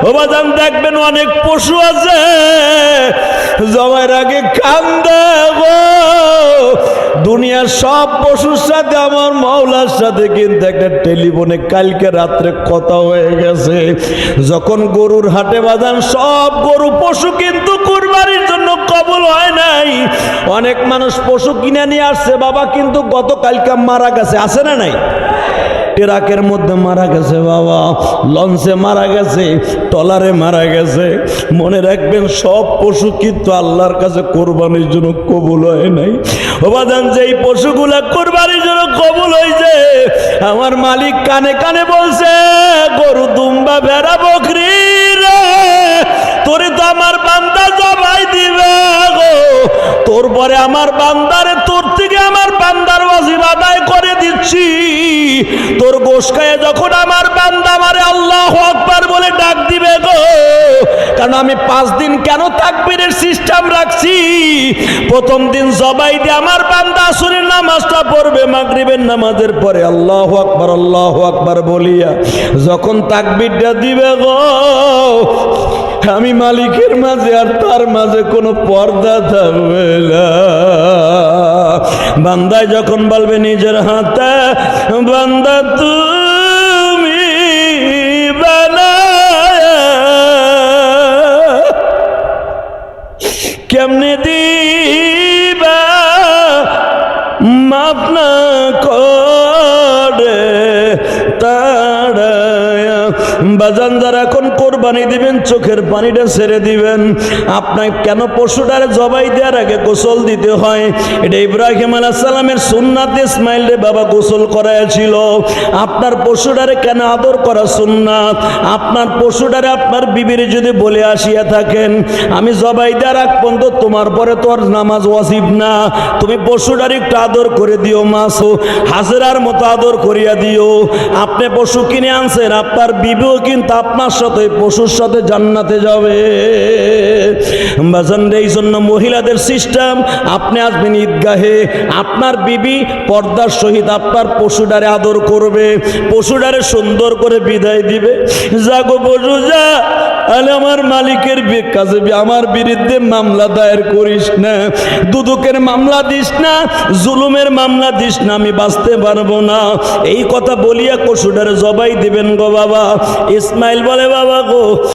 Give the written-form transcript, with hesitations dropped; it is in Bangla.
ও বাজান দেখবেন অনেক পশু আছে জবাইয়ের আগে কান্দে গো। দুনিয়ার সব পশুর সাথে আমার মাওলার সাথে কিন্তু একটা টেলিফোনে কালকে রাত্রে কথা হয়ে গেছে। যখন গরুর হাটে বাজান সব গরু পশু কিন্তু কুরবানির জন্য কবুল হয় নাই। অনেক মানুষ পশু কিনে নিয়ে আসছে বাবা, কিন্তু গতকালকে মারা গেছে, আছে না নাই? ট্রাকের মধ্যে মারা গেছে বাবা, লঞ্চে মারা গেছে, ট্রলারে মারা গেছে। মনে রাখবেন সব পশু কিন্তু আল্লাহর কাছে কোরবানির জন্য কবুল হয় নাই। ও বাজান যেই পশুগুলা কোরবানির জন্য কবুল হয়েছে আমার মালিক কানে কানে বলছে, গরু দুম্বা ভেড়া বকরি রে তোরে তো আমার বান্দা জবাই দিবে গো। তোর পরে আমার বান্দারে তোর থেকে আমার বান্দার ওয়াজিব আদায় করে দিচ্ছি। তোর গোশ খায়ে যখন আমার বান্দা আমারে আল্লাহু আকবার বলে ডাক দিবে গো, কারণ আমি 5 দিন কেন তাকবীরের সিস্টেম রাখছি। প্রথম দিন জবাই দিয়ে আমার বান্দা আসরের নামাজটা পড়বে, মাগরিবের নামাজের পরে আল্লাহু আকবার বলিয়া যখন তাকবীরটা দিবে গো, আমি মালিকের মাঝে আর তার মাঝে কোনো পর্দা থাকবে না। বান্দায় যখন বলবে নিজের হাতে, বান্দা তুমি বানায়া কেমনে দিবা মাফ না করে তাড়ায়া। বাজান যারা এখন কোরবানি দিবেন চোখের পানিটা ছেড়ে দিবেন। আপনাকে কেন পশুটারে জবাই দেওয়ার আগে গোসল দিতে হয়? এটা ইব্রাহিম আলাইহিস সালামের সুন্নাত। ইসমাইল রে বাবা গোসল করাইছিল। আপনার পশুটারে কেন আদর করা সুন্নাত? আপনার পশুটারে আপনার বিবির যদি বলে আসিয়া থাকেন আমি জবাই দেওয়ার আগ পর্যন্ত তোমার পরে তোর নামাজ ওয়াজিব না, তুমি পশুটারে একটু আদর করে দিও, মাসো হাজরার মতো আদর করিয়া দিও। আপনি পশু কিনে আনছেন, আপনার বিবিও কিন্তু আপনার সাথে পশুর সাথে জান্নাতে যাবে। বাজান এই জন্য মহিলাদের সিস্টেম, আপনি আসবেন ঈদগাহে, আপনার বিবি পর্দার সহিত আপনার পশুটারে আদর করবে, পশুটারে সুন্দর করে বিদায় দিবে। যাগো পশু যা, আলে আমার মালিকের কাছে আমার বিরুদ্ধে মামলা দায়ের করিস না, দুদকের মামলা দিস না, জুলুমের মামলা দিস না, আমি বাঁচতে পারবো না। এই কথা বলিয়া পশুটারে জবাই দিবেন গো বাবা। ইসমাইল বলে বাবা গো